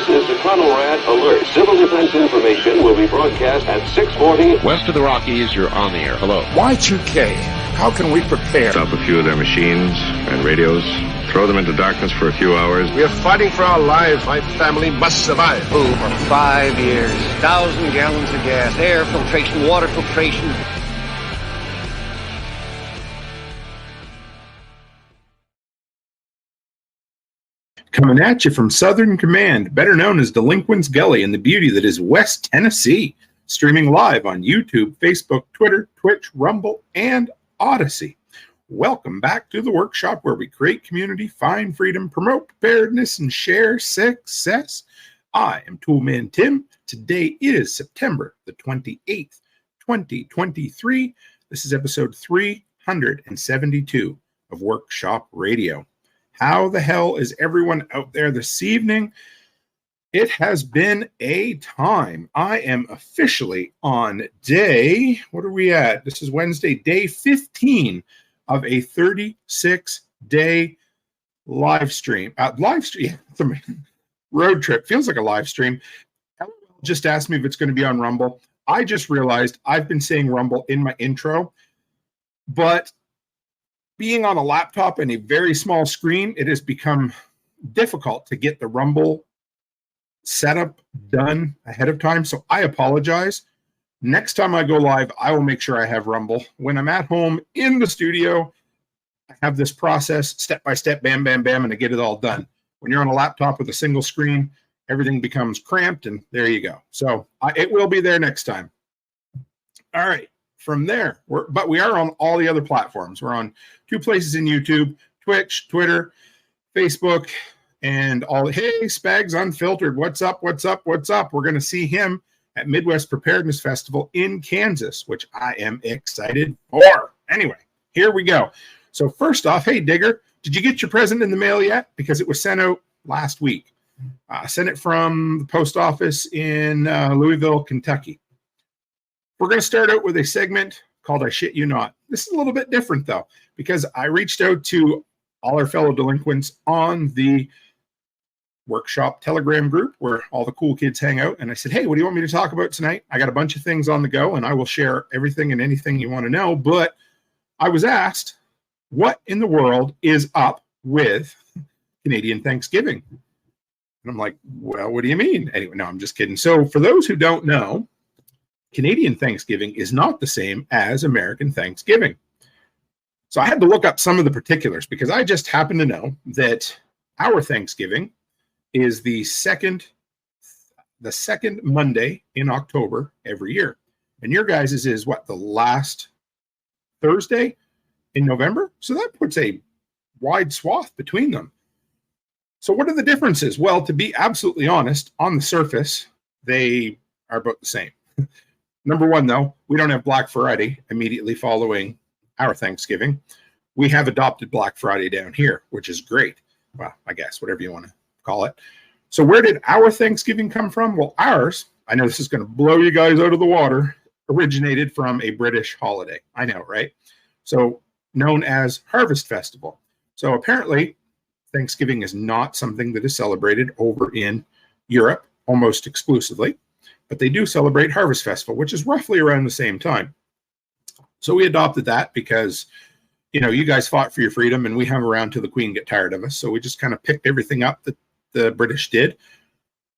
This is the Conrad Alert. Civil defense information will be broadcast at 6:40. West of the Rockies, you're on the air. Hello. Y2K, how can we prepare? Stop a few of their machines and radios. Throw them into darkness for a few hours. We are fighting for our lives. My family must survive. Over 5 years, 1,000 gallons of gas, air filtration, water filtration. Coming at you from Southern Command, better known as Deliquents Gully, and the beauty that is West Tennessee. Streaming live on YouTube, Facebook, Twitter, Twitch, Rumble, and Odyssey. Welcome back to the workshop where we create community, find freedom, promote preparedness, and share success. I am Toolman Tim. Today is September the 28th, 2023. This is episode 372 of Workshop Radio. How the hell is everyone out there this evening? It has been a time. I am officially on day, what are we at? This is Wednesday, day 15 of a 36-day live stream. Road trip. Feels like a live stream. Just asked me if it's going to be on Rumble. I just realized I've been saying Rumble in my intro, but being on a laptop and a very small screen, it has become difficult to get the Rumble setup done ahead of time. So I apologize. Next time I go live, I will make sure I have Rumble. When I'm at home in the studio, I have this process step by step, bam, bam, bam, and I get it all done. When you're on a laptop with a single screen, everything becomes cramped, and there you go. So it will be there next time. All right. From there, but we are on all the other platforms. We're on 2 places in YouTube, Twitch, Twitter, Facebook, and all. Hey, Spags Unfiltered. What's up? What's up? What's up? We're going to see him at Midwest Preparedness Festival in Kansas, which I am excited for. Anyway, here we go. So first off, hey, Digger, did you get your present in the mail yet? Because it was sent out last week. I sent it from the post office in Louisville, Kentucky. We're going to start out with a segment called I Shit You Not. This is a little bit different, though, because I reached out to all our fellow delinquents on the workshop Telegram group where all the cool kids hang out. And I said, hey, what do you want me to talk about tonight? I got a bunch of things on the go, and I will share everything and anything you want to know. But I was asked, what in the world is up with Canadian Thanksgiving? And I'm like, well, what do you mean? Anyway, no, I'm just kidding. So for those who don't know, Canadian Thanksgiving is not the same as American Thanksgiving. So I had to look up some of the particulars because I just happen to know that our Thanksgiving is the second Monday in October every year. And your guys' is what, the last Thursday in November? So that puts a wide swath between them. So what are the differences? Well, to be absolutely honest, on the surface, they are about the same. Number one, though, we don't have Black Friday immediately following our Thanksgiving. We have adopted Black Friday down here, which is great. Well, I guess, whatever you want to call it. So where did our Thanksgiving come from? Well, ours, I know this is going to blow you guys out of the water, originated from a British holiday. I know, right? So known as Harvest Festival. So apparently, Thanksgiving is not something that is celebrated over in Europe almost exclusively. But they do celebrate Harvest Festival, which is roughly around the same time. So we adopted that because, you know, you guys fought for your freedom and we hung around till the Queen get tired of us. So we just kind of picked everything up that the British did.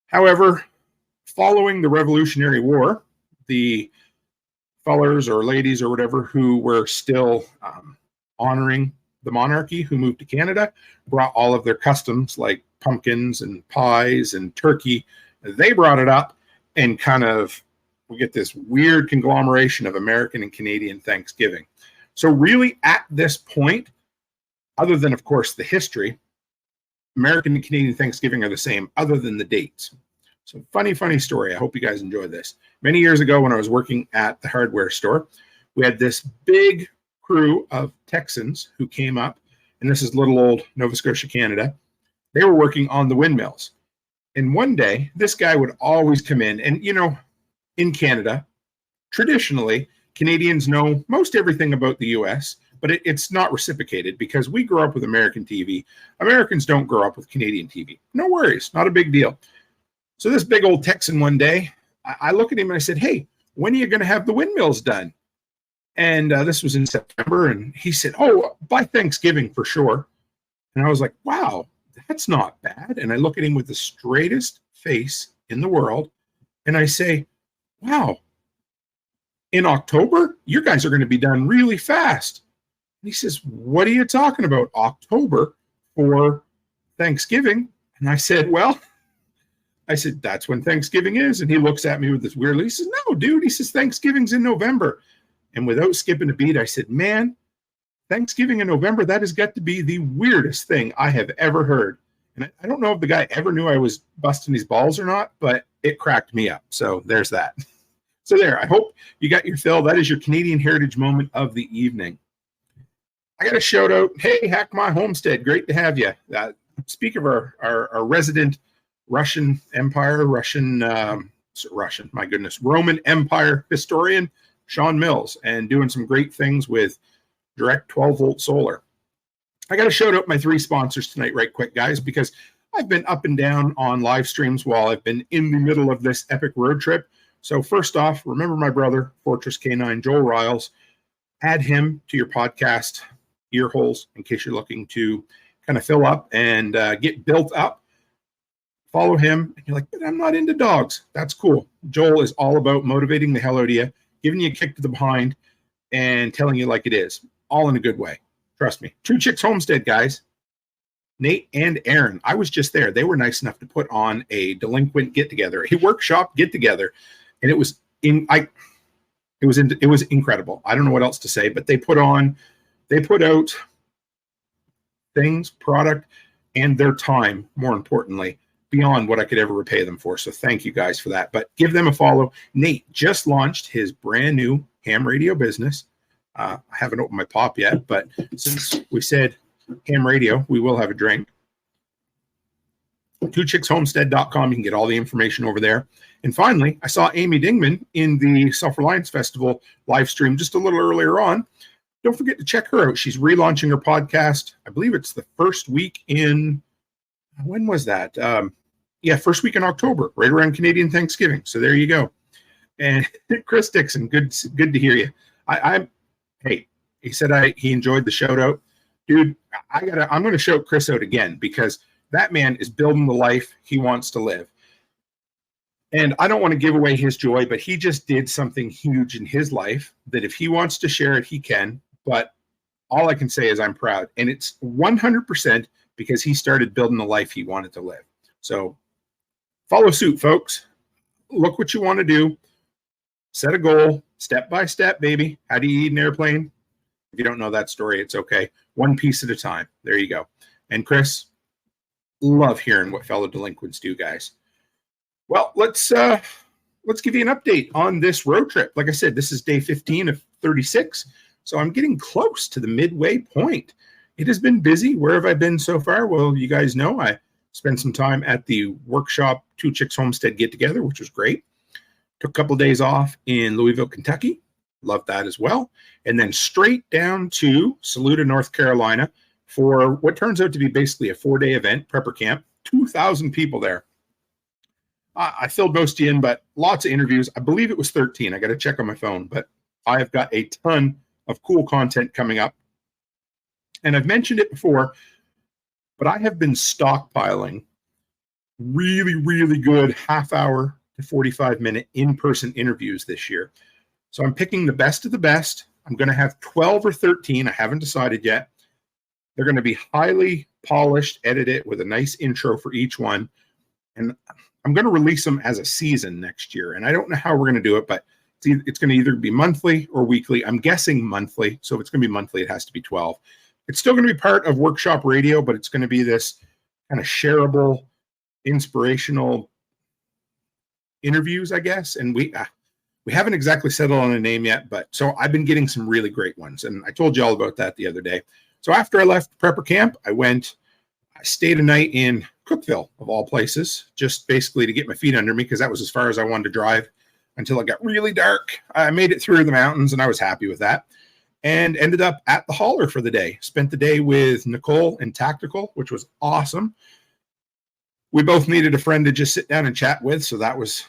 However, following the Revolutionary War, the fellers or ladies or whatever who were still honoring the monarchy, who moved to Canada, brought all of their customs like pumpkins and pies and turkey. They brought it up. And kind of, we get this weird conglomeration of American and Canadian Thanksgiving. So really at this point, other than, of course, the history, American and Canadian Thanksgiving are the same, other than the dates. So funny story. I hope you guys enjoy this. Many years ago when I was working at the hardware store, we had this big crew of Texans who came up, and this is little old Nova Scotia, Canada. They were working on the windmills. And one day, this guy would always come in. And, you know, in Canada, traditionally, Canadians know most everything about the U.S., but it's not reciprocated because we grew up with American TV. Americans don't grow up with Canadian TV. No worries. Not a big deal. So this big old Texan one day, I look at him and I said, hey, when are you going to have the windmills done? And this was in September. And he said, oh, by Thanksgiving for sure. And I was like, wow, that's not bad. And I look at him with the straightest face in the world. And I say, wow, in October, you guys are going to be done really fast. And he says, what are you talking about? October for Thanksgiving? And I said, well, that's when Thanksgiving is. And he looks at me with this weird look. He says, no, dude. He says, Thanksgiving's in November. And without skipping a beat, I said, man, Thanksgiving in November, that has got to be the weirdest thing I have ever heard. And I don't know if the guy ever knew I was busting his balls or not, but it cracked me up. So there's that. So there, I hope you got your fill. That is your Canadian Heritage moment of the evening. I got a shout out. Hey, Hack My Homestead. Great to have you. Speak of our resident Russian Empire, Roman Empire historian, Sean Mills, and doing some great things with direct 12-volt solar. I got to shout out my 3 sponsors tonight right quick, guys, because I've been up and down on live streams while I've been in the middle of this epic road trip. So first off, remember my brother, Fortress K9, Joel Riles. Add him to your podcast ear holes in case you're looking to kind of fill up and get built up. Follow him. And you're like, but I'm not into dogs. That's cool. Joel is all about motivating the hell out of you, giving you a kick to the behind, and telling you like it is, all in a good way. Trust me. True Chicks Homestead, guys. Nate and Aaron. I was just there. They were nice enough to put on a delinquent get-together, a workshop get-together, and it was incredible. I don't know what else to say, but they put out things, product, and their time, more importantly, beyond what I could ever repay them for. So thank you guys for that. But give them a follow. Nate just launched his brand new ham radio business. I haven't opened my pop yet, but since we said ham radio, we will have a drink. TwoChicksHomestead.com. You can get all the information over there. And finally, I saw Amy Dingman in the Self-Reliance Festival live stream just a little earlier on. Don't forget to check her out. She's relaunching her podcast. I believe it's the first week in, when was that? First week in October, right around Canadian Thanksgiving. So there you go. And Chris Dixon, good to hear you. Hey, he said he enjoyed the shout out. Dude, I'm going to shout Chris out again because that man is building the life he wants to live. And I don't want to give away his joy, but he just did something huge in his life that if he wants to share it, he can. But all I can say is I'm proud. And it's 100% because he started building the life he wanted to live. So follow suit, folks. Look what you want to do. Set a goal, step by step, baby. How do you eat an airplane? If you don't know that story, it's okay. One piece at a time. There you go. And Chris, love hearing what fellow delinquents do, guys. Well, let's give you an update on this road trip. Like I said, this is day 15 of 36, so I'm getting close to the midway point. It has been busy. Where have I been so far? Well, you guys know I spent some time at the workshop Two Chicks Homestead get-together, which was great. Took a couple of days off in Louisville, Kentucky. Loved that as well. And then straight down to Saluda, North Carolina for what turns out to be basically a 4-day event, prepper camp. 2,000 people there. I filled most in, but lots of interviews. I believe it was 13. I got to check on my phone, but I have got a ton of cool content coming up. And I've mentioned it before, but I have been stockpiling really, really good half-hour to 45-minute in-person interviews this year. So I'm picking the best of the best. I'm going to have 12 or 13. I haven't decided yet. They're going to be highly polished, edited with a nice intro for each one. And I'm going to release them as a season next year. And I don't know how we're going to do it, but it's going to either be monthly or weekly. I'm guessing monthly. So if it's going to be monthly, it has to be 12. It's still going to be part of Workshop Radio, but it's going to be this kind of shareable, inspirational interviews, I guess. And we haven't exactly settled on a name yet, but so I've been getting some really great ones. And I told you all about that the other day. So after I left prepper camp, I stayed a night in Cookville, of all places, just basically to get my feet under me, because that was as far as I wanted to drive until it got really dark. I made it through the mountains, and I was happy with that, and ended up at the hauler for the day. Spent the day with Nicole and Tactical, which was awesome. we both needed a friend to just sit down and chat with. So that was,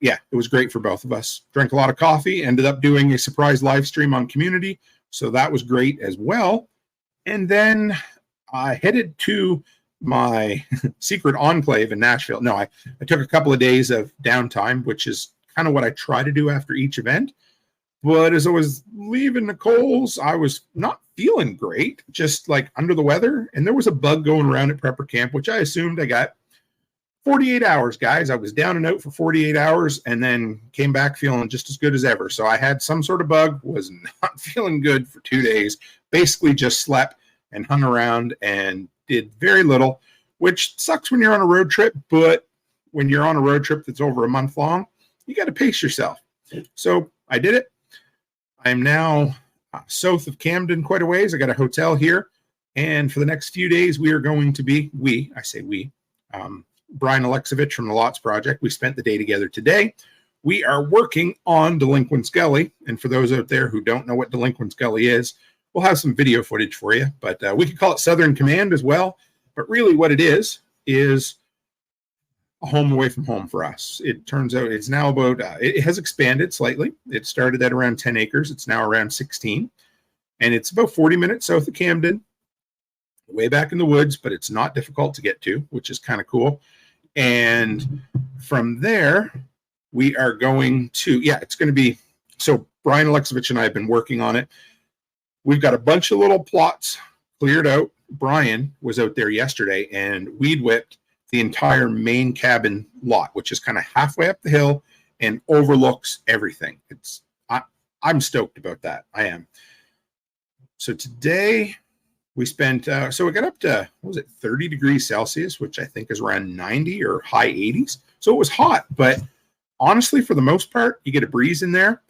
yeah, it was great for both of us. Drank a lot of coffee, ended up doing a surprise live stream on Community. So that was great as well. And then I headed to my secret enclave in Nashville. No, I took a couple of days of downtime, which is kind of what I try to do after each event. But as I was leaving Nicole's, I was not feeling great, just like under the weather. And there was a bug going around at Prepper Camp, which I assumed I got 48 hours, guys. I was down and out for 48 hours and then came back feeling just as good as ever. So I had some sort of bug, was not feeling good for 2 days, basically just slept and hung around and did very little, which sucks when you're on a road trip. But when you're on a road trip that's over a month long, you got to pace yourself. So I did it. I'm now south of Camden quite a ways. I got a hotel here. And for the next few days, we are going to be, Brian Alexovich from the Lots Project. We spent the day together today. We are working on Deliquents Gully. And for those out there who don't know what Deliquents Gully is, we'll have some video footage for you. But we could call it Southern Command as well. But really what it is a home away from home for us. It turns out it's now about, it has expanded slightly. It started at around 10 acres. It's now around 16. And it's about 40 minutes south of Camden, way back in the woods, but it's not difficult to get to, which is kind of cool. And from there, we are going to, it's going to be, so Brian Alexovich and I have been working on it. We've got a bunch of little plots cleared out. Brian was out there yesterday and weed whipped the entire main cabin lot, which is kind of halfway up the hill and overlooks everything. I'm stoked about that. I am. So today we spent, so we got up to, 30 degrees Celsius, which I think is around 90 or high 80s. So it was hot, but honestly, for the most part, you get a breeze in there.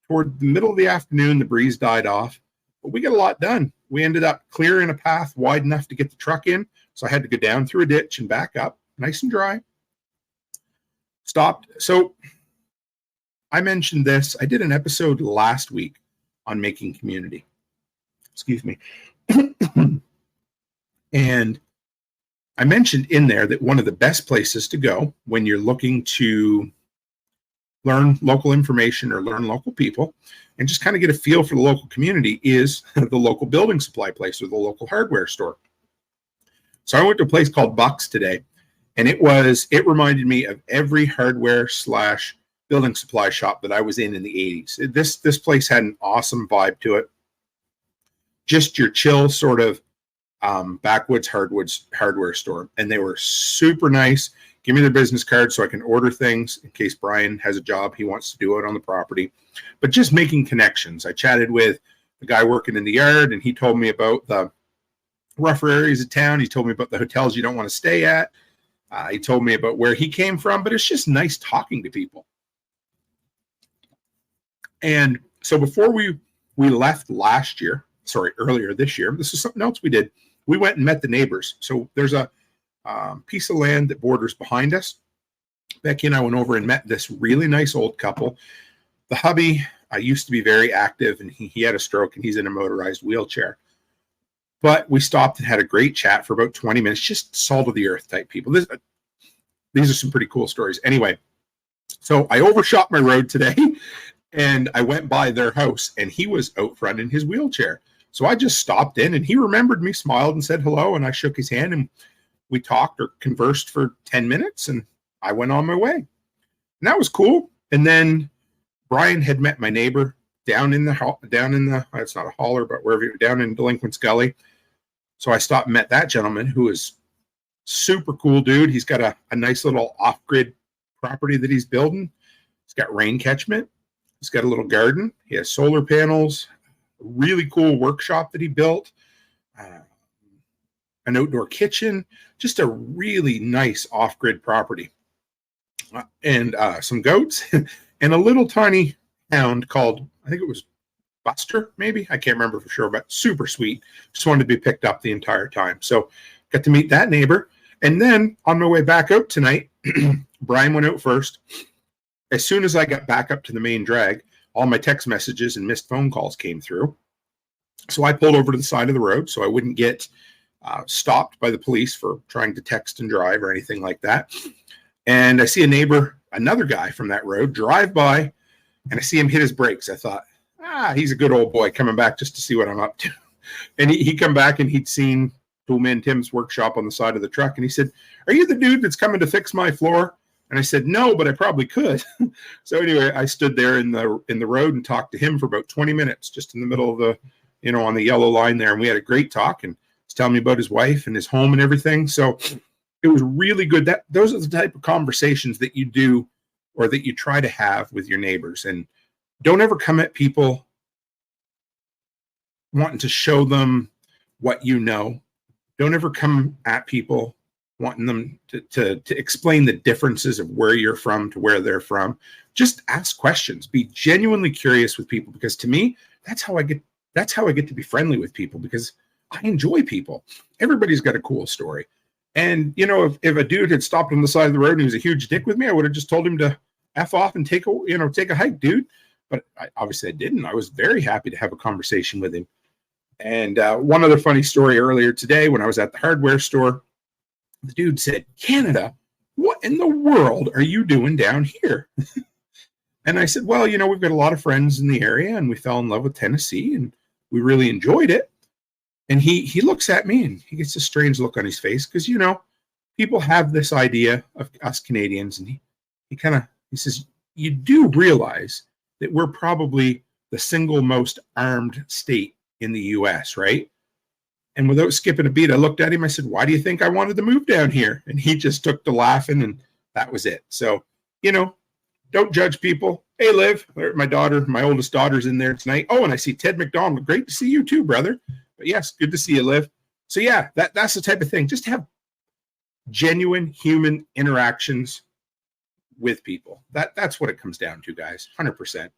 Toward the middle of the afternoon, the breeze died off, but we got a lot done. We ended up clearing a path wide enough to get the truck in. So I had to go down through a ditch and back up, nice and dry. Stopped. So I mentioned this. I did an episode last week on making community. Excuse me. And I mentioned in there that one of the best places to go when you're looking to learn local information or learn local people and just kind of get a feel for the local community is the local building supply place or the local hardware store. So I went to a place called Bucks today, and it reminded me of every hardware / building supply shop that I was in the 80s. This place had an awesome vibe to it. Just your chill sort of backwoods hardware store. And they were super nice. Give me their business card so I can order things in case Brian has a job he wants to do out on the property. But just making connections. I chatted with the guy working in the yard, and he told me about the rougher areas of town. He told me about the hotels you don't want to stay at. He told me about where he came from, but it's just nice talking to people. And so before we left earlier this year, this is something else we did. We went and met the neighbors. So there's a piece of land that borders behind us. Becky and I went over and met this really nice old couple. The hubby used to be very active, and he had a stroke, and he's in a motorized wheelchair. But we stopped and had a great chat for about 20 minutes, just salt of the earth type people. These are some pretty cool stories. Anyway, so I overshot my road today, and I went by their house, and he was out front in his wheelchair. So I just stopped in, and he remembered me, smiled, and said hello, and I shook his hand, and we talked or conversed for 10 minutes, and I went on my way. And that was cool. And then Brian had met my neighbor down in the it's not a holler, but wherever, down in Deliquents Gully. So I stopped and met that gentleman who is super cool dude. He's got a nice little off-grid property that he's building. He's got rain catchment. He's got a little garden. He has solar panels, a really cool workshop that he built, an outdoor kitchen, just a really nice off-grid property. And some goats and a little tiny hound called, I think it was Buster, maybe. I can't remember for sure, but super sweet. Just wanted to be picked up the entire time. So got to meet that neighbor. And then on my way back out tonight, Brian went out first. As soon as I got back up to the main drag, all my text messages and missed phone calls came through. So I pulled over to the side of the road so I wouldn't get stopped by the police for trying to text and drive or anything like that. And I see a neighbor, another guy from that road, drive by, and I see him hit his brakes. I thought, he's a good old boy coming back just to see what I'm up to. And he come back and he'd seen Toolman Tim's workshop on the side of the truck. And he said, "Are you the dude that's coming to fix my floor?" And I said, "No, but I probably could." So anyway, I stood there in the road and talked to him for about 20 minutes, just in the middle of the, on the yellow line there. And we had a great talk, and he's telling me about his wife and his home and everything. So it was really good. Those are the type of conversations that you do, or that you try to have with your neighbors. And don't ever come at people wanting to show them what you know. Don't ever come at people wanting them to explain the differences of where you're from to where they're from. Just ask questions. Be genuinely curious with people, because to me, that's how I get to be friendly with people, because I enjoy people. Everybody's got a cool story. And, if a dude had stopped on the side of the road and he was a huge dick with me, I would have just told him to F off and take a hike, dude. But obviously I didn't. I was very happy to have a conversation with him. And one other funny story earlier today, when I was at the hardware store, the dude said, "Canada, what in the world are you doing down here?" And I said, "Well, we've got a lot of friends in the area, and we fell in love with Tennessee, and we really enjoyed it." And he looks at me, and he gets a strange look on his face, because, people have this idea of us Canadians, and he says, "You do realize that we're probably the single most armed state in the U.S., right?" And without skipping a beat, I looked at him. I said, "Why do you think I wanted to move down here?" And he just took to laughing, and that was it. So, don't judge people. Hey, Liv, my oldest daughter's in there tonight. Oh, and I see Ted McDonald. Great to see you too, brother. But yes, good to see you, Liv. So yeah, that's the type of thing. Just have genuine human interactions with people. That's what it comes down to, guys. 100%.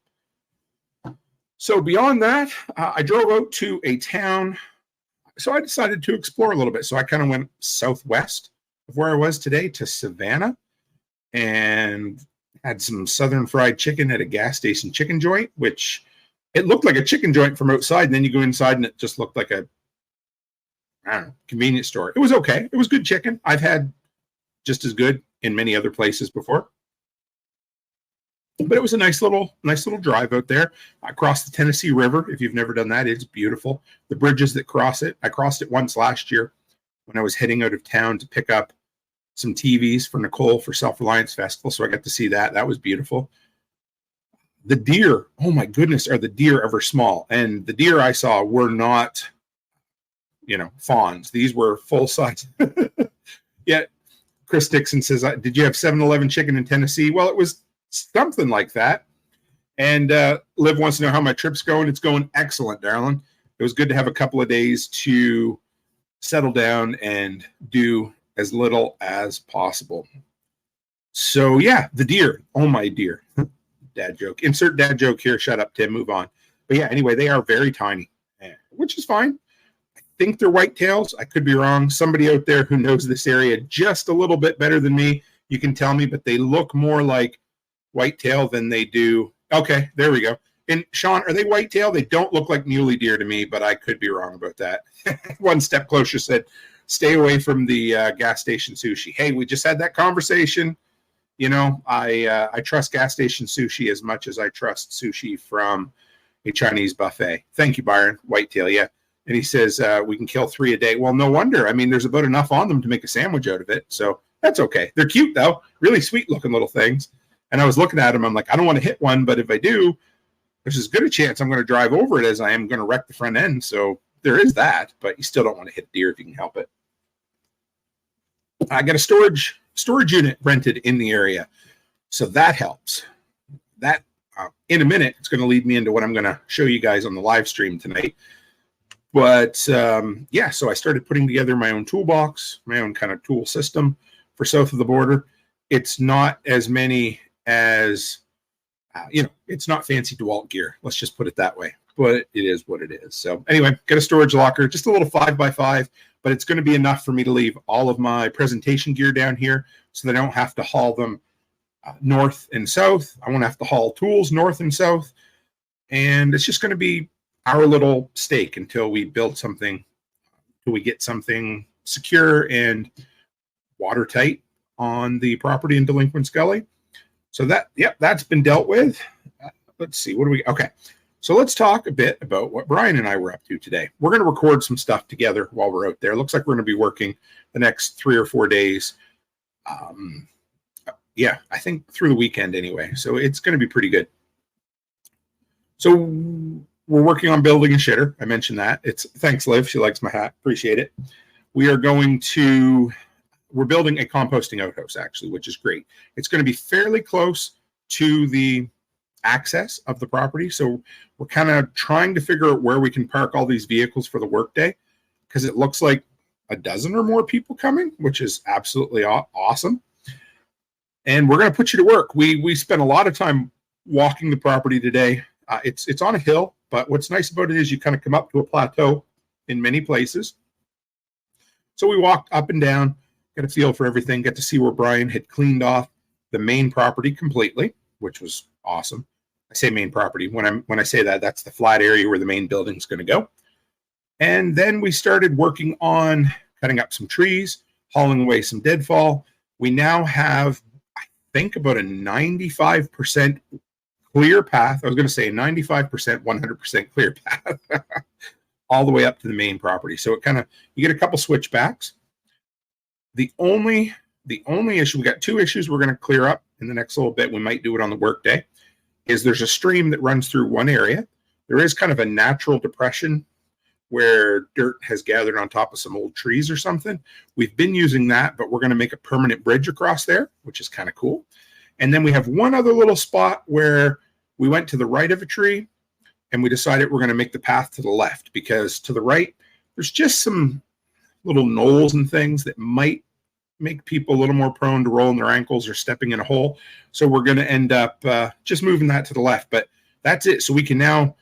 So beyond that, I drove out to a town. So I decided to explore a little bit. So I kind of went southwest of where I was today to Savannah, and had some southern fried chicken at a gas station chicken joint, which it looked like a chicken joint from outside. And then you go inside and it just looked like a convenience store. It was okay. It was good chicken. I've had just as good in many other places before. But it was a nice little drive out there. I crossed the Tennessee River. If you've never done that, it's beautiful. The bridges that cross it. I crossed it once last year when I was heading out of town to pick up some TVs for Nicole for Self-Reliance Festival. So I got to see that. That was beautiful. The deer, oh my goodness, are the deer ever small. And the deer I saw were not, fawns. These were full size. Yeah. Chris Dixon says, "Did you have 7-Eleven chicken in Tennessee?" Well, it was something like that. And Liv wants to know how my trip's going. It's going excellent, darling. It was good to have a couple of days to settle down and do as little as possible. So yeah, the deer. Oh my dear. Dad joke. Insert dad joke here. Shut up, Tim. Move on. But yeah, anyway, they are very tiny, which is fine. I think they're whitetails. I could be wrong. Somebody out there who knows this area just a little bit better than me, you can tell me, but they look more like whitetail than they do. Okay, there we go. And Sean, are they whitetail? They don't look like muley deer to me, but I could be wrong about that. One step closer said, "Stay away from the gas station sushi." Hey, we just had that conversation. I trust gas station sushi as much as I trust sushi from a Chinese buffet. Thank you, Byron. Whitetail, yeah. And he says, "We can kill 3 a day." Well, no wonder. I mean, there's about enough on them to make a sandwich out of it. So that's okay. They're cute, though. Really sweet looking little things. And I was looking at them. I'm like, I don't want to hit one, but if I do, there's as good a chance I'm going to drive over it as I am going to wreck the front end. So there is that, but you still don't want to hit deer if you can help it. I got a storage unit rented in the area, so that helps. That in a minute, it's going to lead me into what I'm going to show you guys on the live stream tonight. But yeah, so I started putting together my own toolbox, my own kind of tool system for south of the border. It's not as many as it's not fancy DeWalt gear. Let's just put it that way. But it is what it is. So anyway, got a storage locker, just a little 5x5, but it's going to be enough for me to leave all of my presentation gear down here so that I don't have to haul them north and south. I won't have to haul tools north and south. And it's just going to be our little stake until we build something till we get something secure and watertight on the property in Deliquents Gully. So that's been dealt with. Let's see, okay. So let's talk a bit about what Brian and I were up to today. We're going to record some stuff together while we're out there. Looks like we're going to be working the next 3 or 4 days. I think through the weekend anyway. So it's going to be pretty good. So we're working on building a shitter. I mentioned that. Thanks, Liv. She likes my hat. Appreciate it. We're building a composting outhouse, actually, which is great. It's going to be fairly close to the access of the property. So we're kind of trying to figure out where we can park all these vehicles for the workday, because it looks like a dozen or more people coming, which is absolutely awesome. And we're going to put you to work. We spent a lot of time walking the property today. It's on a hill, but what's nice about it is you kind of come up to a plateau in many places. So we walked up and down, got a feel for everything, got to see where Brian had cleaned off the main property completely, which was awesome. I say main property. When I say that, that's the flat area where the main building is going to go. And then we started working on cutting up some trees, hauling away some deadfall. We now have, I think, about a 95% clear path. I was going to say 95%, 100% clear path all the way up to the main property. So you get a couple switchbacks. The only issue, we got 2 issues we're going to clear up in the next little bit. We might do it on the workday. Is there's a stream that runs through one area. There is kind of a natural depression where dirt has gathered on top of some old trees or something. We've been using that, but we're going to make a permanent bridge across there, which is kind of cool. And then we have one other little spot where we went to the right of a tree and we decided we're going to make the path to the left, because to the right, there's just some little knolls and things that might make people a little more prone to rolling their ankles or stepping in a hole. So we're going to end up just moving that to the left, but that's it. So we can now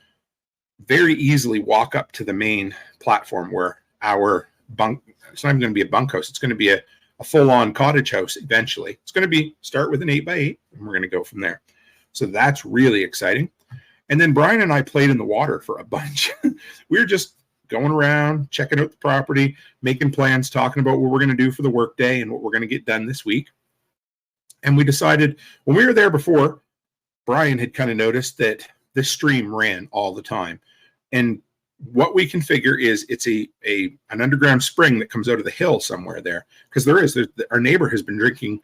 very easily walk up to the main platform where our it's not even going to be a bunkhouse. It's going to be a full-on cottage house eventually. It's going to start with an 8x8, and we're going to go from there. So that's really exciting. And then Brian and I played in the water for a bunch. We were just going around, checking out the property, making plans, talking about what we're going to do for the workday and what we're going to get done this week. And we decided, when we were there before, Brian had kind of noticed that this stream ran all the time. And what we can figure is it's an underground spring that comes out of the hill somewhere there. Because our neighbor has been drinking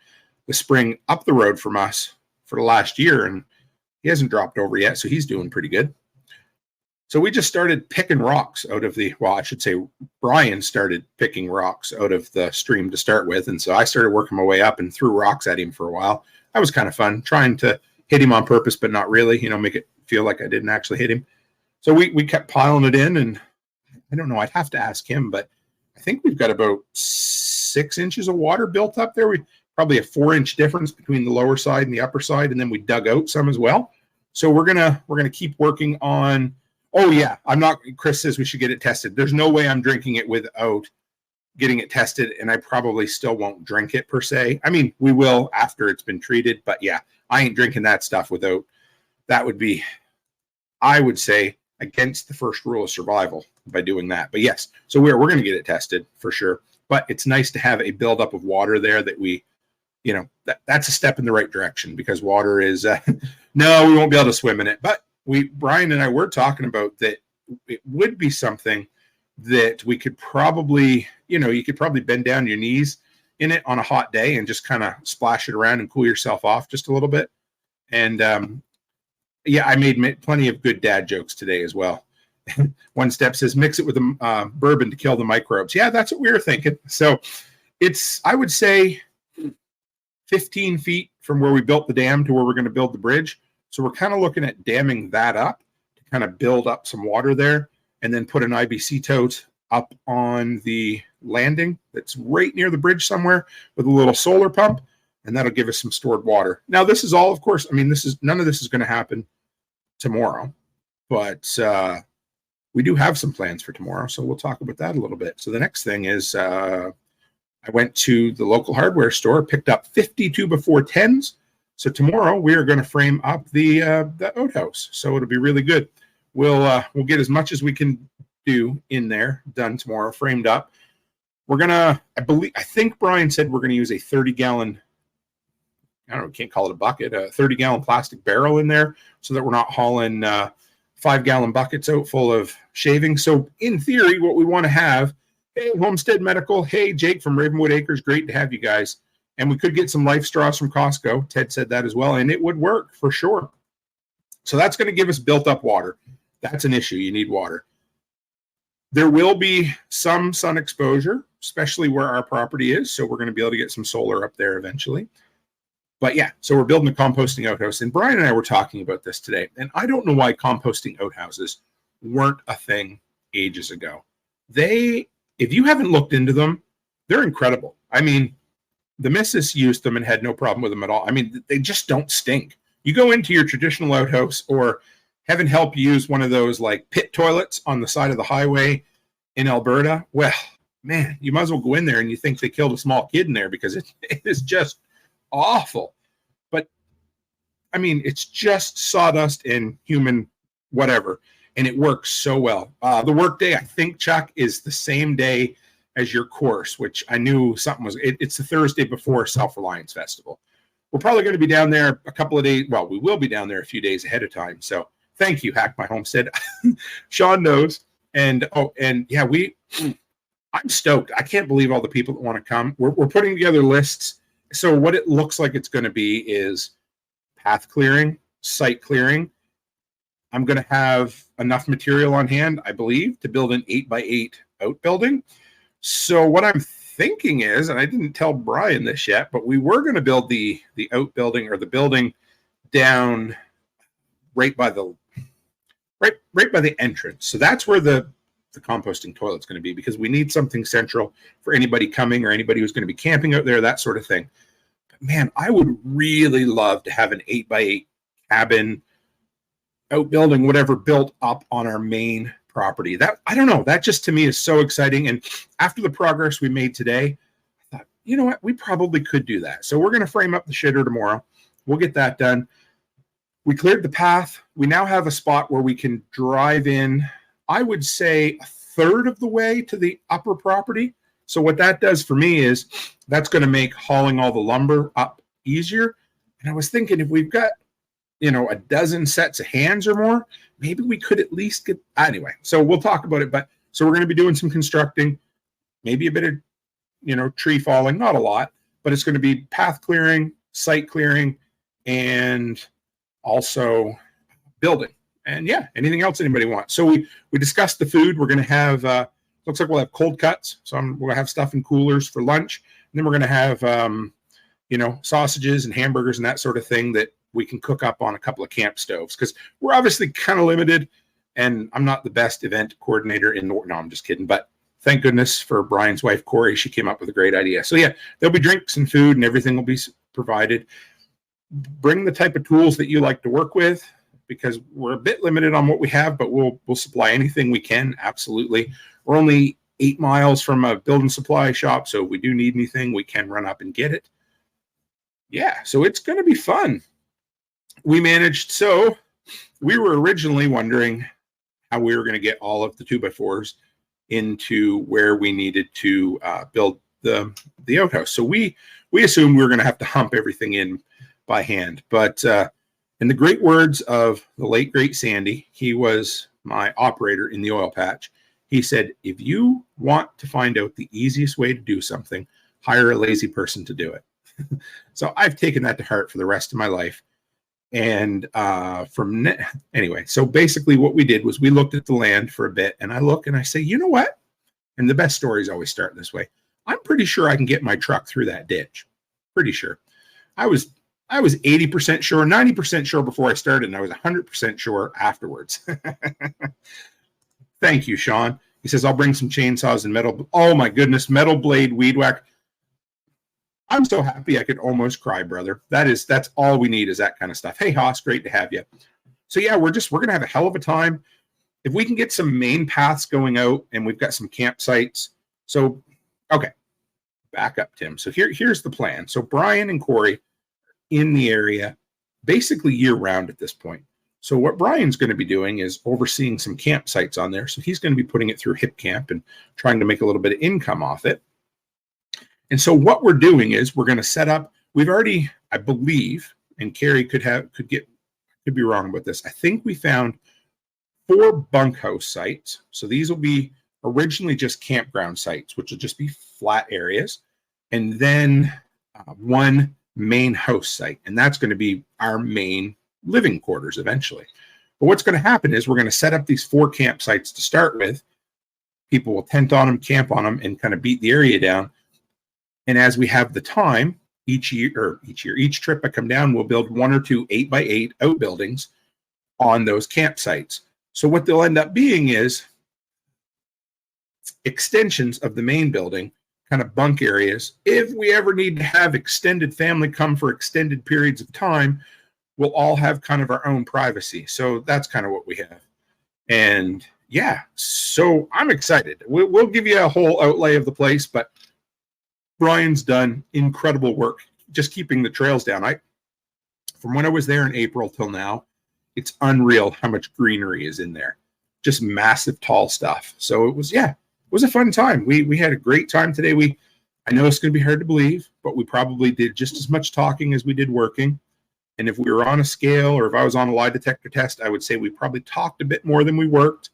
the spring up the road from us for the last year, and he hasn't dropped over yet, so he's doing pretty good. So we just started picking rocks out of Brian started picking rocks out of the stream to start with. And so I started working my way up and threw rocks at him for a while. That was kind of fun, trying to hit him on purpose, but not really, make it feel like I didn't actually hit him. So we kept piling it in, and I don't know, I'd have to ask him, but I think we've got about 6 inches of water built up there. We probably a 4-inch difference between the lower side and the upper side. And then we dug out some as well. So we're going to keep working on, Chris says we should get it tested. There's no way I'm drinking it without getting it tested, and I probably still won't drink it per se. I mean, we will after it's been treated, but yeah, I ain't drinking that stuff without. That would be, I would say, against the first rule of survival by doing that. But yes, so we're going to get it tested for sure. But it's nice to have a buildup of water there that we, that's a step in the right direction, because water is, no, we won't be able to swim in it. But Brian and I were talking about that it would be something that we could probably, you could probably bend down your knees in it on a hot day and just kind of splash it around and cool yourself off just a little bit. And I made plenty of good dad jokes today as well. One step says, mix it with a bourbon to kill the microbes. Yeah, that's what we were thinking. So it's, I would say, 15 feet from where we built the dam to where we're going to build the bridge. So we're kind of looking at damming that up to kind of build up some water there, and then put an IBC tote up on the landing that's right near the bridge somewhere with a little solar pump, and that'll give us some stored water. Now, this is all, of course, none of this is going to happen tomorrow, but we do have some plans for tomorrow, so we'll talk about that a little bit. So the next thing is I went to the local hardware store, picked up 50 2x4 So tomorrow we are going to frame up the outhouse. So it'll be really good. We'll get as much as we can due in there, done tomorrow, framed up. We're gonna, I think Brian said we're gonna use a 30-gallon, I don't know, can't call it a bucket, a 30-gallon plastic barrel in there so that we're not hauling 5-gallon buckets out full of shavings. So in theory, what we want to have, hey, Homestead Medical, hey, Jake from Ravenwood Acres, great to have you guys. And we could get some life straws from Costco. Ted said that as well, and it would work for sure. So that's going to give us built up water. That's an issue. You need water. There will be some sun exposure, especially where our property is. So we're going to be able to get some solar up there eventually. But yeah, so we're building a composting outhouse. And Brian and I were talking about this today. And I don't know why composting outhouses weren't a thing ages ago. If you haven't looked into them, they're incredible. I mean, the missus used them and had no problem with them at all. I mean, they just don't stink. You go into your traditional outhouse, or heaven help you use one of those like pit toilets on the side of the highway in Alberta. Well, man, you might as well go in there and you think they killed a small kid in there because it is just awful. But I mean, it's just sawdust and human whatever, and it works so well. The work day, I think, Chuck, is the same day as your course, which I knew something was. It's the Thursday before Self-Reliance Festival. We're probably going to be down there a couple of days. Well, we will be down there a few days ahead of time. So thank you, Hack My Homestead. Sean knows. And yeah, I'm stoked. I can't believe all the people that want to come. We're putting together lists. So what it looks like it's going to be is path clearing, site clearing. I'm going to have enough material on hand, I believe, to build an 8x8 outbuilding. So what I'm thinking is, and I didn't tell Brian this yet, but we were going to build the outbuilding, or the building, down right by the entrance. So that's where the composting toilet's going to be, because we need something central for anybody coming or anybody who's going to be camping out there, that sort of thing. But man, I would really love to have an 8x8 cabin, outbuilding, whatever, built up on our main property. That, I don't know, that just to me is so exciting. And after the progress we made today, I thought, you know what, we probably could do that. So we're going to frame up the shitter tomorrow. We'll get that done. We cleared the path. We now have a spot where we can drive in, I would say, a third of the way to the upper property. So what that does for me is that's going to make hauling all the lumber up easier. And I was thinking, if we've got, a dozen sets of hands or more, maybe we could at least get, anyway, so we'll talk about it. But so we're going to be doing some constructing, maybe a bit of, tree falling, not a lot, but it's going to be path clearing, site clearing, and also building. And yeah, anything else anybody wants. So we discussed the food. We're going to have, looks like we'll have cold cuts. So we're going to have stuff in coolers for lunch. And then we're going to have, sausages and hamburgers and that sort of thing that we can cook up on a couple of camp stoves, because we're obviously kind of limited, and I'm not the best event coordinator in no, I'm just kidding. But thank goodness for Brian's wife, Corey. She came up with a great idea. So yeah, there'll be drinks and food and everything will be provided. Bring the type of tools that you like to work with, because we're a bit limited on what we have, but we'll supply anything we can. Absolutely. We're only 8 miles from a building supply shop. So if we do need anything, we can run up and get it. Yeah. So it's going to be fun. We managed. So we were originally wondering how we were going to get all of the 2x4s into where we needed to build the outhouse. So we assumed we were going to have to hump everything in by hand. But in the great words of the late, great Sandy, he was my operator in the oil patch. He said, if you want to find out the easiest way to do something, hire a lazy person to do it. So I've taken that to heart for the rest of my life. And anyway, so basically what we did was we looked at the land for a bit, and I look and I say, you know what? And the best stories always start this way. I'm pretty sure I can get my truck through that ditch. Pretty sure. I was 80% sure, 90% sure before I started, and I was 100% sure afterwards. Thank you, Sean. He says, I'll bring some chainsaws and metal. Oh my goodness, metal blade weed whack. I'm so happy I could almost cry, brother. That's all we need is that kind of stuff. Hey, Haas, great to have you. So yeah, we're going to have a hell of a time. If we can get some main paths going out, and we've got some campsites. So, okay, back up, Tim. So here's the plan. So Brian and Corey in the area basically year round at this point. So what Brian's going to be doing is overseeing some campsites on there. So he's going to be putting it through HipCamp and trying to make a little bit of income off it. And so what we're doing is we're going to set up, we've already, I believe, and Carrie could be wrong about this. I think we found 4 bunkhouse sites. So these will be originally just campground sites, which will just be flat areas. And then 1 main house site. And that's going to be our main living quarters eventually. But what's going to happen is we're going to set up these 4 campsites to start with. People will tent on them, camp on them, and kind of beat the area down. And as we have the time, each trip I come down, we'll build 1 or 2 8x8 outbuildings on those campsites. So what they'll end up being is extensions of the main building, kind of bunk areas. If we ever need to have extended family come for extended periods of time, we'll all have kind of our own privacy. So that's kind of what we have. And yeah, so I'm excited. We'll give you a whole outlay of the place, but Brian's done incredible work just keeping the trails down. From when I was there in April till now, it's unreal how much greenery is in there. Just massive, tall stuff. So it was a fun time. We had a great time today. I know it's going to be hard to believe, but we probably did just as much talking as we did working. And if we were on a scale or if I was on a lie detector test, I would say we probably talked a bit more than we worked,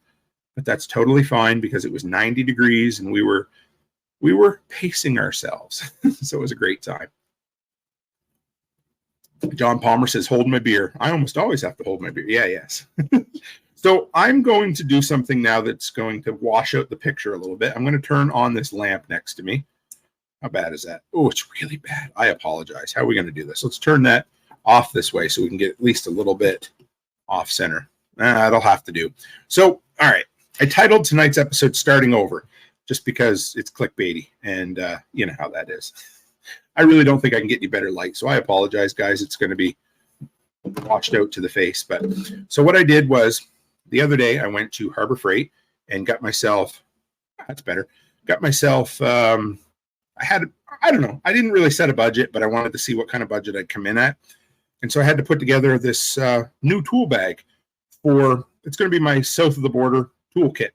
but that's totally fine because it was 90 degrees and we were pacing ourselves. So it was a great time. John Palmer says, hold my beer. I almost always have to hold my beer. Yeah, yes. So I'm going to do something now that's going to wash out the picture a little bit. I'm going to turn on this lamp next to me. How bad is that? Oh, it's really bad. I apologize. How are we going to do this? Let's turn that off this way so we can get at least a little bit off center. That'll have to do. So, all right. I titled tonight's episode Starting Over just because it's clickbaity and you know how that is. I really don't think I can get any better light. So I apologize, guys. It's going to be washed out to the face. But so what I did was the other day I went to Harbor Freight and got myself, that's better, got myself, I don't know. I didn't really set a budget, but I wanted to see what kind of budget I'd come in at. And so I had to put together this new tool bag it's going to be my south of the border toolkit.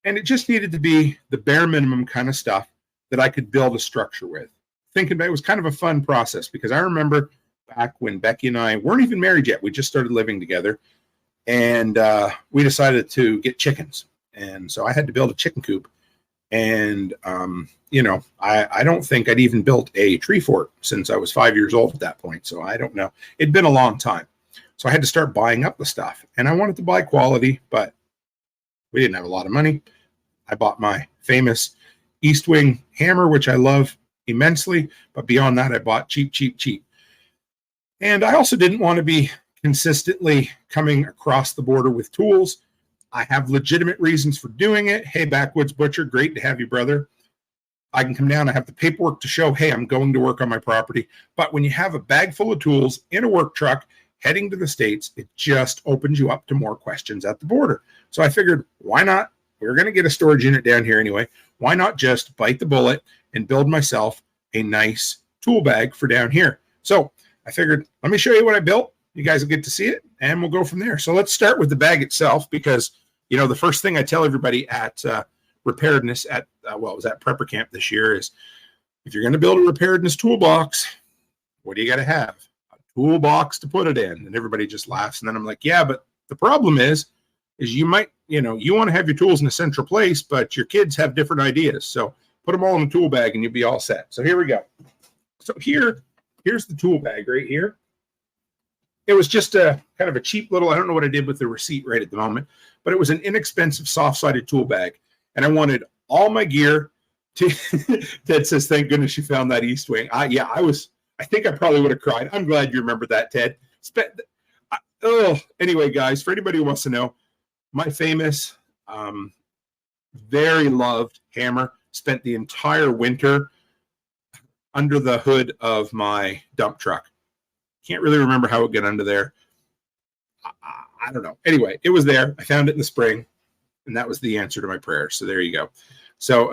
And it just needed to be the bare minimum kind of stuff that I could build a structure with. Thinking about it was kind of a fun process because I remember back when Becky and I weren't even married yet. We just started living together and we decided to get chickens. And so I had to build a chicken coop. And, I don't think I'd even built a tree fort since I was 5 years old at that point. So I don't know. It'd been a long time. So I had to start buying up the stuff. And I wanted to buy quality, but we didn't have a lot of money. I bought my famous East Wing hammer, which I love immensely. But beyond that, I bought cheap. And I also didn't want to be consistently coming across the border with tools. I have legitimate reasons for doing it. Hey, Backwoods Butcher, great to have you, brother. I can come down. I have the paperwork to show, hey, I'm going to work on my property. But when you have a bag full of tools in a work truck heading to the States, it just opens you up to more questions at the border. So I figured, why not? We're going to get a storage unit down here anyway. Why not just bite the bullet and build myself a nice tool bag for down here? So I figured, let me show you what I built. You guys will get to see it, and we'll go from there. So let's start with the bag itself because, the first thing I tell everybody at preparedness at Prepper Camp this year is if you're going to build a preparedness toolbox, what do you got to have? A toolbox to put it in. And everybody just laughs. And then I'm like, yeah, but the problem is you might, you want to have your tools in a central place, but your kids have different ideas. So put them all in a tool bag and you'll be all set. So here we go. So here's the tool bag right here. It was just a kind of a cheap little, I don't know what I did with the receipt right at the moment, but it was an inexpensive soft-sided tool bag. And I wanted all my gear to, Ted says, thank goodness you found that East Wing. I think I probably would have cried. I'm glad you remember that, Ted. Anyway, guys, for anybody who wants to know, my famous, very loved hammer spent the entire winter under the hood of my dump truck. Can't really remember how it got under there. I don't know. Anyway, it was there. I found it in the spring, and that was the answer to my prayer. So there you go. So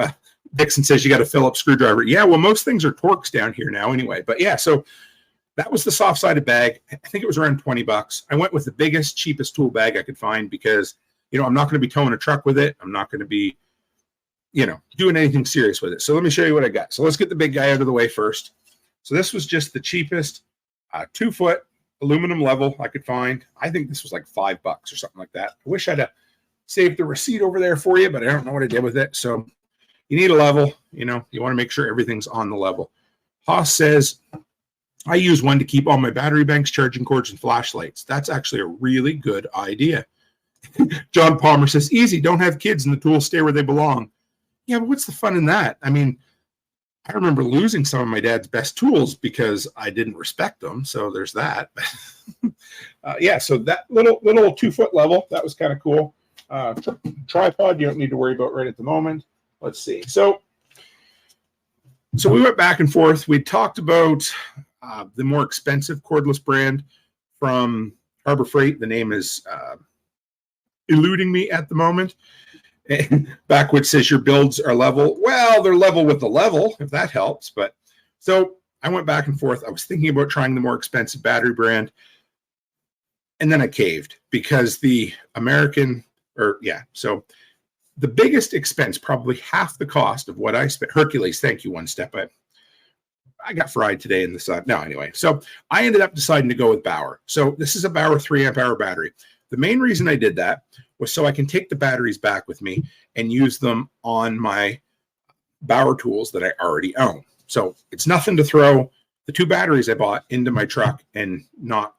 Dixon says you got a Phillips screwdriver. Yeah, well, most things are Torx down here now anyway. But yeah, so that was the soft-sided bag. I think it was around $20. I went with the biggest, cheapest tool bag I could find because, I'm not going to be towing a truck with it. I'm not going to be, doing anything serious with it. So let me show you what I got. So let's get the big guy out of the way first. So this was just the cheapest 2-foot aluminum level I could find. I think this was like $5 or something like that. I wish I'd have saved the receipt over there for you, but I don't know what I did with it. So you need a level, you want to make sure everything's on the level. Haas says, I use one to keep all my battery banks, charging cords, and flashlights. That's actually a really good idea. John Palmer says, easy, don't have kids and the tools stay where they belong. Yeah, but what's the fun in that? I mean, I remember losing some of my dad's best tools because I didn't respect them. So there's that. Yeah, so that little 2-foot level, that was kind of cool. Tripod, you don't need to worry about right at the moment. Let's see. So we went back and forth. We talked about the more expensive cordless brand from Harbor Freight. The name is eluding me at the moment. And Backwoods says your builds are level. Well, they're level with the level, if that helps. But so I went back and forth. I was thinking about trying the more expensive battery brand. And then I caved because the American, so the biggest expense, probably half the cost of what I spent. Hercules, thank you, One Step. I got fried today in the sun. No, anyway. So I ended up deciding to go with Bauer. So this is a Bauer 3-amp-hour battery. The main reason I did that was so I can take the batteries back with me and use them on my Bauer tools that I already own. So it's nothing to throw the 2 batteries I bought into my truck and not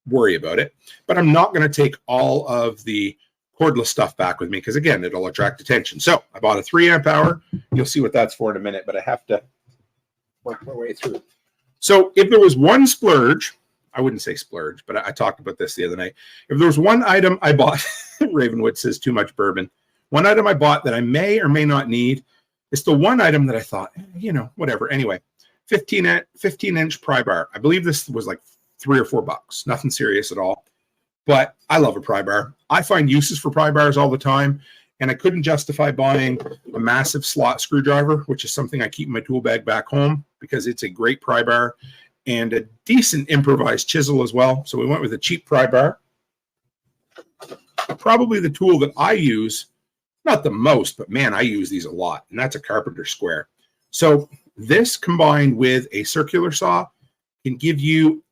worry about it. But I'm not going to take all of the cordless stuff back with me because, again, it'll attract attention. So I bought a 3-amp-hour. You'll see what that's for in a minute, but I have to work my way through. So if there was one splurge, I wouldn't say splurge, but I talked about this the other night. If there was one item I bought, Ravenwood says too much bourbon. One item I bought that I may or may not need, it's the one item that I thought, whatever. Anyway, 15-inch pry bar. I believe this was like $3 or $4. Nothing serious at all. But I love a pry bar. I find uses for pry bars all the time, and I couldn't justify buying a massive slot screwdriver, which is something I keep in my tool bag back home because it's a great pry bar and a decent improvised chisel as well. So we went with a cheap pry bar. Probably the tool that I use, not the most, but man, I use these a lot, and that's a carpenter square. So this combined with a circular saw can give you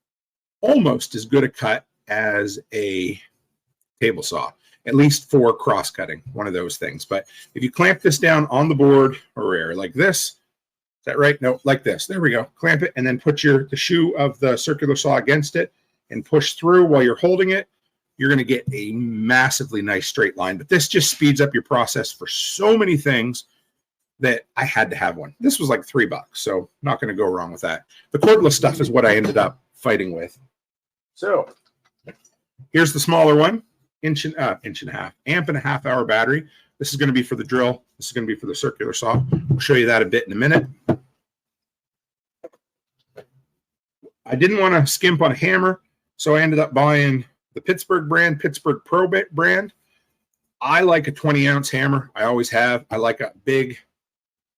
almost as good a cut as a table saw, at least for cross-cutting, one of those things. But if you clamp this down on the board or like this, is that right? No, like this. There we go. Clamp it and then put the shoe of the circular saw against it and push through while you're holding it. You're going to get a massively nice straight line. But this just speeds up your process for so many things that I had to have one. This was like $3, so not going to go wrong with that. The cordless stuff is what I ended up fighting with. So here's the smaller one, inch and a half, 1.5-amp-hour battery. This is going to be for the drill. This is going to be for the circular saw. We'll show you that a bit in a minute. I didn't want to skimp on a hammer, so I ended up buying the Opus.Pro brand. I like a 20-ounce hammer. I always have. I like a big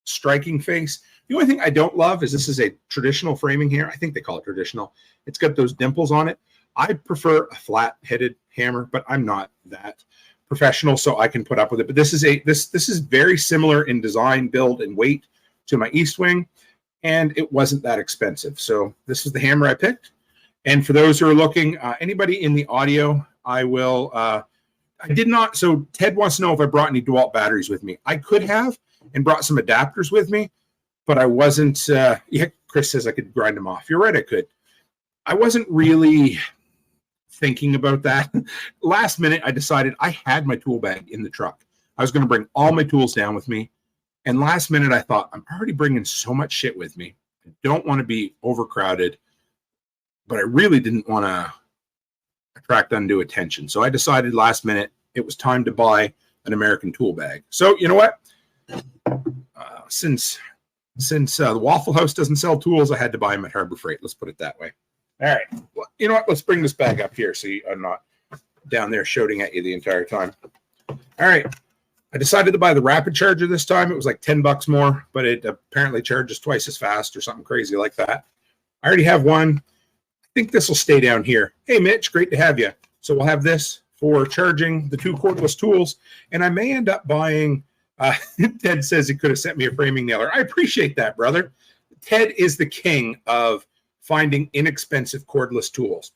striking face. The only thing I don't love is this is a traditional framing here. I think they call it traditional. It's got those dimples on it. I prefer a flat-headed hammer, but I'm not that professional, so I can put up with it. But this is very similar in design, build, and weight to my East Wing, and it wasn't that expensive. So this is the hammer I picked. And for those who are looking, anybody in the audio, I will. I did not. So Ted wants to know if I brought any DeWalt batteries with me. I could have and brought some adapters with me, but I wasn't. Yeah, Chris says I could grind them off. You're right, I could. I wasn't really thinking about that. Last minute, I decided I had my tool bag in the truck. I was going to bring all my tools down with me. And last minute, I thought, I'm already bringing so much shit with me. I don't want to be overcrowded, but I really didn't want to attract undue attention. So I decided last minute it was time to buy an American tool bag. So you know what? Since the Waffle House doesn't sell tools, I had to buy them at Harbor Freight. Let's put it that way. All right. Well, you know what? Let's bring this bag up here so I'm not down there shouting at you the entire time. All right. I decided to buy the rapid charger this time. It was like $10 more, but it apparently charges twice as fast or something crazy like that. I already have one. think this will stay down here. Hey, Mitch, great to have you. So we'll have this for charging the 2 cordless tools, and I may end up buying, Ted says he could have sent me a framing nailer. I appreciate that, brother. Ted is the king of finding inexpensive cordless tools.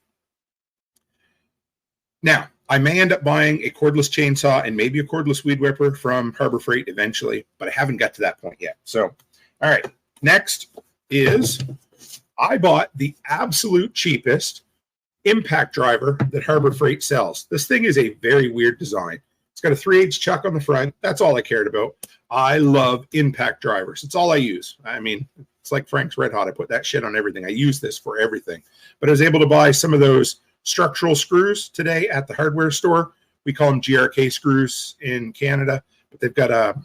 Now, I may end up buying a cordless chainsaw and maybe a cordless weed whipper from Harbor Freight eventually, but I haven't got to that point yet. So, all right, next is I bought the absolute cheapest impact driver that Harbor Freight sells. This thing is a very weird design. It's got a 3/8 chuck on the front. That's all I cared about. I love impact drivers. It's all I use. I mean, it's like Frank's Red Hot. I put that shit on everything. I use this for everything. But I was able to buy some of those structural screws today at the hardware store. We call them GRK screws in Canada, but they've got a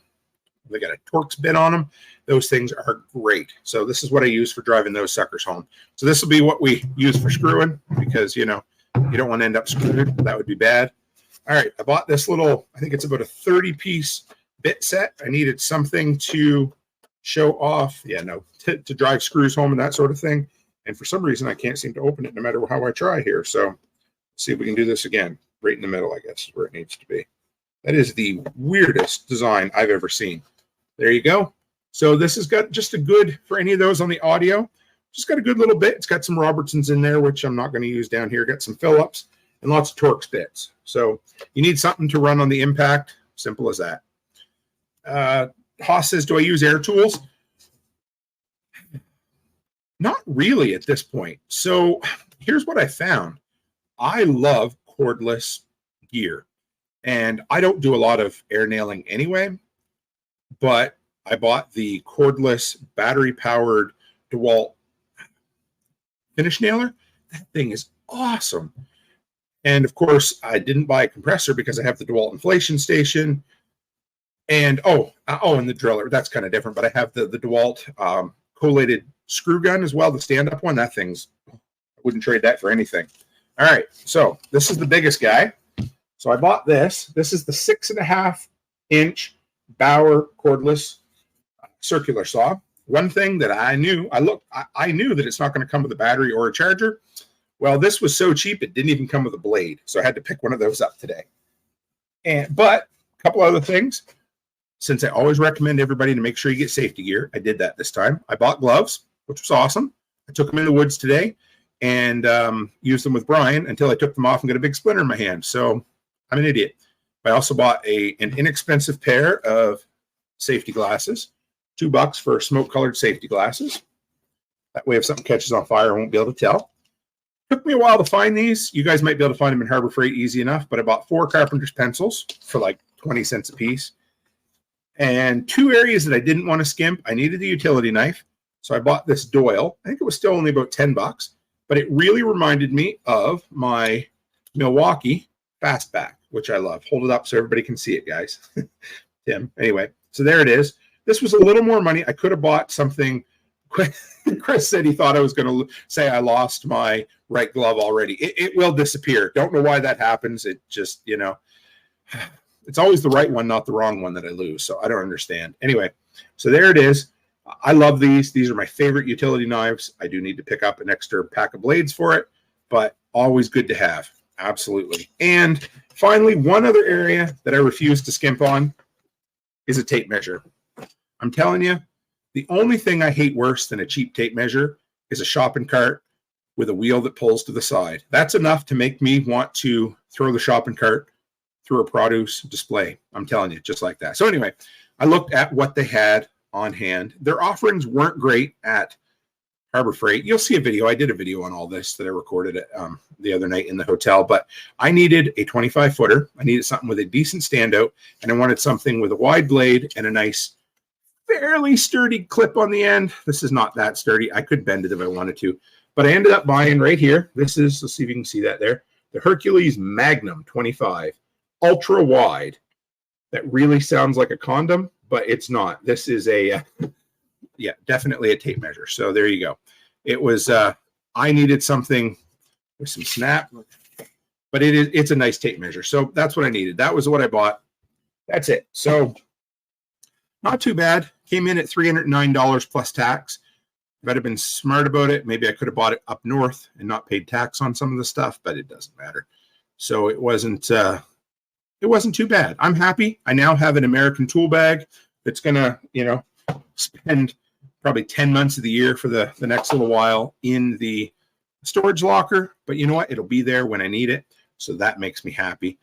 Torx bit on them. Those things are great. So this is what I use for driving those suckers home. So this will be what we use for screwing because, you know, you don't want to end up screwed. That would be bad. All right, I bought this little, I think it's about a 30-piece bit set. I needed something to show off, to drive screws home and that sort of thing. And for some reason, I can't seem to open it no matter how I try here. So let's see if we can do this again. Right in the middle, I guess, is where it needs to be. That is the weirdest design I've ever seen. There you go. So this has got just a good, for any of those on the audio, just got a good little bit. It's got some Robertsons in there, which I'm not going to use down here. Got some Phillips and lots of Torx bits. So you need something to run on the impact. Simple as that. Haas says, do I use air tools? Not really at this point. So here's what I found. I love cordless gear, and I don't do a lot of air nailing anyway, but I bought the cordless battery-powered DeWalt finish nailer. That thing is awesome. And of course, I didn't buy a compressor because I have the DeWalt inflation station. And and the driller. That's kind of different, but I have the DeWalt collated screw gun as well, the stand-up one. That thing's, I wouldn't trade that for anything. All right, so this is the biggest guy. So I bought this. This is the 6.5-inch Bauer cordless circular saw. One thing that I knew, I knew that it's not going to come with a battery or a charger. Well, this was so cheap, it didn't even come with a blade. So I had to pick one of those up today. But a couple other things. Since I always recommend everybody to make sure you get safety gear, I did that this time. I bought gloves, which was awesome. I took them in the woods today and used them with Brian until I took them off and got a big splinter in my hand. So I'm an idiot. I also bought an inexpensive pair of safety glasses, $2 for smoke-colored safety glasses. That way, if something catches on fire, I won't be able to tell. Took me a while to find these. You guys might be able to find them in Harbor Freight easy enough, but I bought 4 carpenter's pencils for like 20 cents a piece. And 2 areas that I didn't want to skimp. I needed the utility knife. So I bought this Doyle. I think it was still only about $10, but it really reminded me of my Milwaukee Fastback, which I love. Hold it up so everybody can see it, guys. Tim. Anyway, so there it is. This was a little more money. I could have bought something. Chris said he thought I was going to say I lost my right glove already. It will disappear. Don't know why that happens. It just, it's always the right one, not the wrong one that I lose. So I don't understand. Anyway, so there it is. I love these. These are my favorite utility knives. I do need to pick up an extra pack of blades for it, but always good to have. Absolutely. And finally, one other area that I refuse to skimp on is a tape measure. I'm telling you, the only thing I hate worse than a cheap tape measure is a shopping cart with a wheel that pulls to the side. That's enough to make me want to throw the shopping cart through a produce display. I'm telling you, just like that. So anyway, I looked at what they had on hand. Their offerings weren't great at Harbor Freight. You'll see a video. I did a video on all this that I recorded it, the other night in the hotel, but I needed a 25-footer. I needed something with a decent standout, and I wanted something with a wide blade and a nice, fairly sturdy clip on the end. This is not that sturdy. I could bend it if I wanted to, but I ended up buying right here. This is, let's see if you can see that there, the Hercules Magnum 25, ultra wide. That really sounds like a condom, but it's not. This is a, yeah, definitely a tape measure. So there you go. It was, I needed something with some snap, but it's a nice tape measure. So that's what I needed. That was what I bought. That's it. So not too bad. Came in at $309 plus tax. If I'd have been smart about it, maybe I could have bought it up north and not paid tax on some of the stuff, but it doesn't matter. So it wasn't too bad. I'm happy. I now have an American tool bag that's gonna, spend probably 10 months of the year for the next little while in the storage locker. But you know what? It'll be there when I need it. So that makes me happy.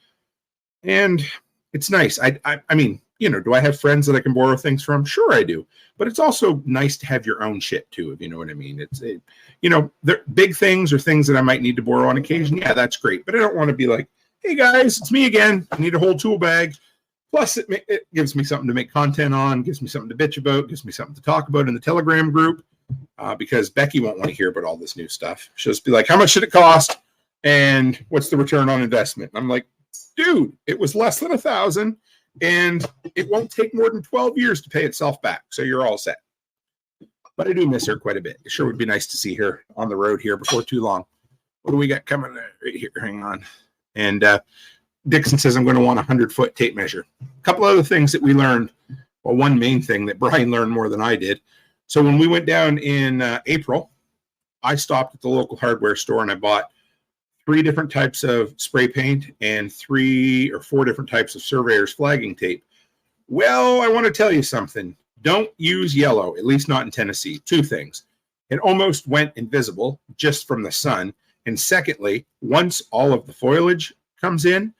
And it's nice. I mean, do I have friends that I can borrow things from? Sure I do. But it's also nice to have your own shit too, if you know what I mean. They're big things or things that I might need to borrow on occasion. Yeah, that's great. But I don't want to be like, hey guys, it's me again. I need a whole tool bag. Plus, it gives me something to make content on, gives me something to bitch about, gives me something to talk about in the Telegram group, because Becky won't want to hear about all this new stuff. She'll just be like, how much should it cost? And what's the return on investment? And I'm like, dude, it was less than $1,000, and it won't take more than 12 years to pay itself back. So you're all set. But I do miss her quite a bit. It sure would be nice to see her on the road here before too long. What do we got coming right here? Hang on. And Dixon says, I'm going to want a 100-foot tape measure. A couple other things that we learned. Well, one main thing that Brian learned more than I did. So when we went down in April, I stopped at the local hardware store and I bought 3 different types of spray paint and 3 or 4 different types of surveyor's flagging tape. Well, I want to tell you something. Don't use yellow, at least not in Tennessee. 2 things. It almost went invisible just from the sun. And secondly, once all of the foliage comes in,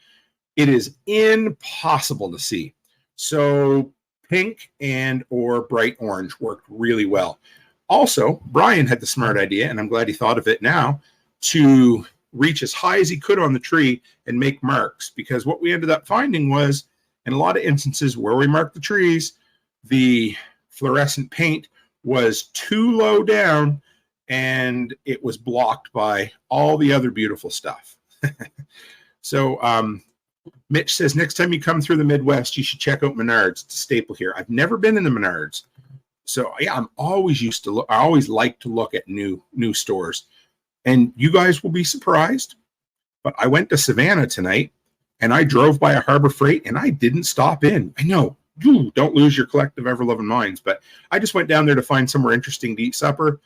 it is impossible to see. So pink and or bright orange worked really well. Also, Brian had the smart idea, and I'm glad he thought of it now, to reach as high as he could on the tree and make marks. Because what we ended up finding was, in a lot of instances where we marked the trees, the fluorescent paint was too low down and it was blocked by all the other beautiful stuff. So Mitch says, next time you come through the Midwest, you should check out Menards. It's a staple here. I've never been in the Menards. So yeah, I always like to look at new stores. And you guys will be surprised, but I went to Savannah tonight and I drove by a Harbor Freight and I didn't stop in. I know, don't lose your collective ever-loving minds, but I just went down there to find somewhere interesting to eat supper,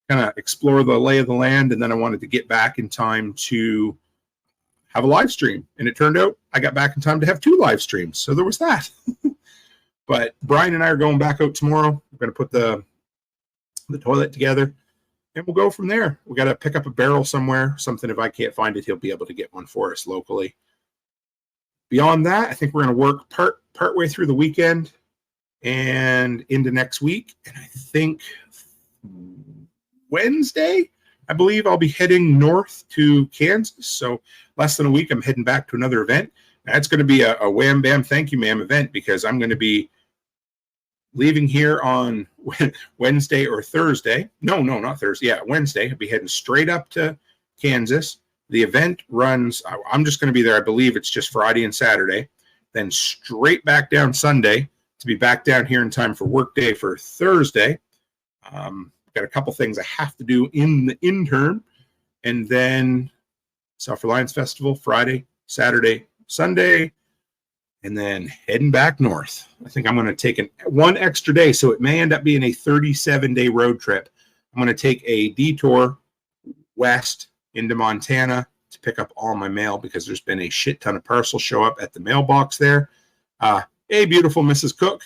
kind of explore the lay of the land, and then I wanted to get back in time to have a live stream. And it turned out I got back in time to have 2 live streams. So there was that. But Brian and I are going back out tomorrow. We're going to put the toilet together, and we'll go from there. We got to pick up a barrel somewhere, something if I can't find it, he'll be able to get one for us locally. Beyond that, I think we're going to work partway through the weekend and into next week. And I think Wednesday, I believe I'll be heading north to Kansas. So less than a week, I'm heading back to another event. That's going to be a wham bam thank you ma'am event, because I'm going to be leaving here on Wednesday or Thursday. No, not Thursday. Yeah, Wednesday. I'll be heading straight up to Kansas. The event runs, I'm just going to be there. I believe it's just Friday and Saturday. Then straight back down Sunday to be back down here in time for work day for Thursday. Got a couple things I have to do in the interim. And then Self-Reliance Festival, Friday, Saturday, Sunday, and then heading back north. I think I'm going to take one extra day, so it may end up being a 37-day road trip. I'm going to take a detour west into Montana to pick up all my mail, because there's been a shit ton of parcels show up at the mailbox there. Hey, beautiful Mrs. Cook.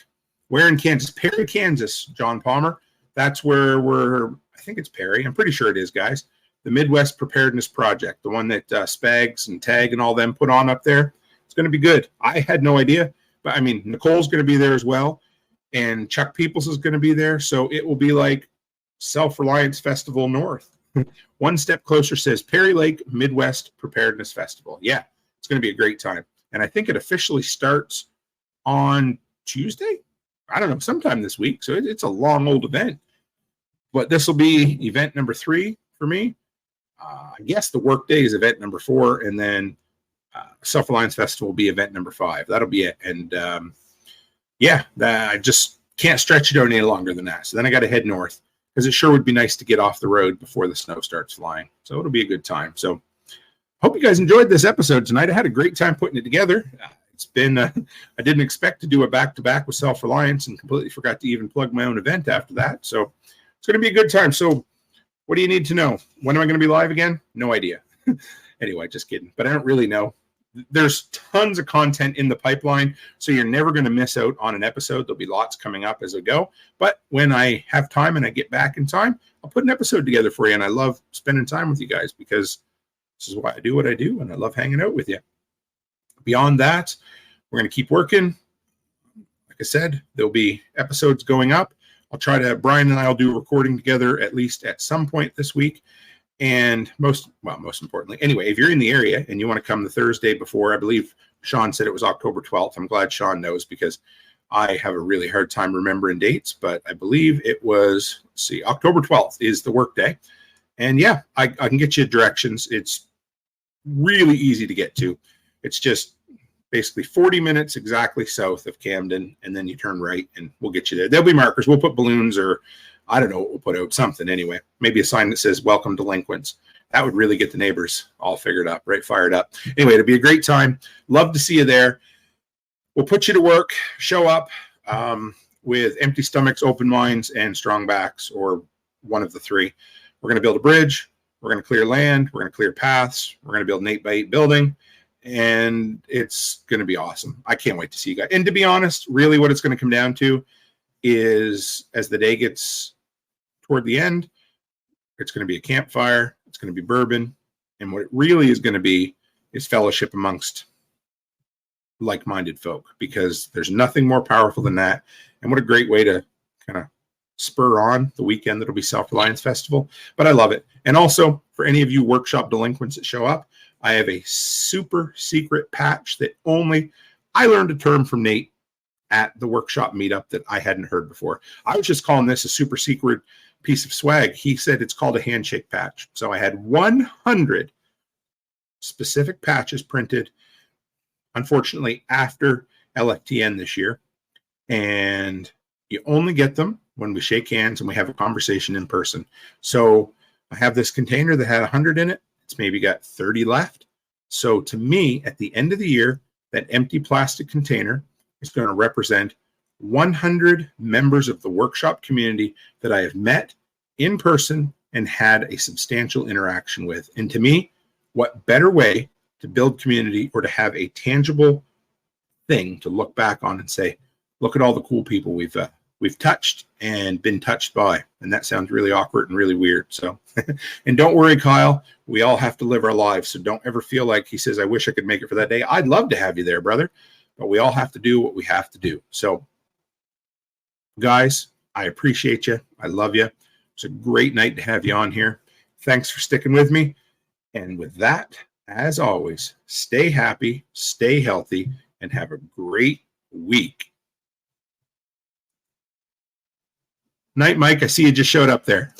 Where in Kansas? Perry, Kansas, John Palmer. That's where I think it's Perry. I'm pretty sure it is, guys. The Midwest Preparedness Project, the one that Spags and Tag and all them put on up there. It's going to be good. I had no idea, but I mean, Nicole's going to be there as well, and Chuck Peoples is going to be there. So it will be like Self-Reliance Festival North. One step closer says Perry Lake Midwest Preparedness Festival. Yeah, it's going to be a great time. And I think it officially starts on Tuesday. I don't know, sometime this week. So it's a long old event. But this will be event number 3 for me. I guess the work day is event number 4, and then Self-Reliance Festival will be event number 5. That'll be it. And I just can't stretch it out any longer than that. So then I got to head north, because it sure would be nice to get off the road before the snow starts flying. So it'll be a good time. So hope you guys enjoyed this episode tonight. I had a great time putting it together. It's been, I didn't expect to do a back-to-back with Self-Reliance, and completely forgot to even plug my own event after that. So it's going to be a good time. So what do you need to know? When am I going to be live again? No idea. Anyway, just kidding. But I don't really know. There's tons of content in the pipeline, so you're never going to miss out on an episode. There'll be lots coming up as I go. But when I have time and I get back in time, I'll put an episode together for you. And I love spending time with you guys because this is why I do what I do, and I love hanging out with you. Beyond that, we're going to keep working. Like I said, there'll be episodes going up. I'll try to, Brian and I will do a recording together at least at some point this week. And most importantly, anyway, if you're in the area and you want to come the Thursday before, I believe Sean said it was October 12th. I'm glad Sean knows because I have a really hard time remembering dates, but I believe it was, let's see, October 12th is the work day. And yeah, I can get you directions. It's really easy to get to. It's just basically 40 minutes exactly south of Camden, and then you turn right and we'll get you there. There'll be markers. We'll put balloons or I don't know what we'll put out, something anyway. Maybe a sign that says, welcome Delinquents. That would really get the neighbors all figured up, right? Fired up. Anyway, it'll be a great time. Love to see you there. We'll put you to work, show up with empty stomachs, open minds, and strong backs, or one of the three. We're going to build a bridge. We're going to clear land. We're going to clear paths. We're going to build an 8x8 building. And it's going to be awesome. I can't wait to see you guys. And to be honest, really what it's going to come down to is as the day gets toward the end, it's going to be a campfire. It's going to be bourbon. And what it really is going to be is fellowship amongst like-minded folk, because there's nothing more powerful than that. And what a great way to kind of spur on the weekend that'll be Self-Reliance Festival. But I love it. And also, for any of you workshop delinquents that show up, I have a super secret patch that only I learned a term from Nate at the workshop meetup that I hadn't heard before. I was just calling this a super secret piece of swag. He said it's called a handshake patch. So I had 100 specific patches printed, unfortunately, after LFTN this year. And you only get them when we shake hands and we have a conversation in person. So I have this container that had 100 in it. It's maybe got 30 left. So to me, at the end of the year, that empty plastic container is going to represent 100 members of the workshop community that I have met in person and had a substantial interaction with. And to me, what better way to build community or to have a tangible thing to look back on and say, look at all the cool people we've touched and been touched by. And that sounds really awkward and really weird. So, and don't worry, Kyle, we all have to live our lives. So don't ever feel like he says, I wish I could make it for that day. I'd love to have you there, brother, but we all have to do what we have to do. So guys, I appreciate you. I love you. It's a great night to have you on here. Thanks for sticking with me. And with that, as always, stay happy, stay healthy, and have a great week. Night, Mike. I see you just showed up there.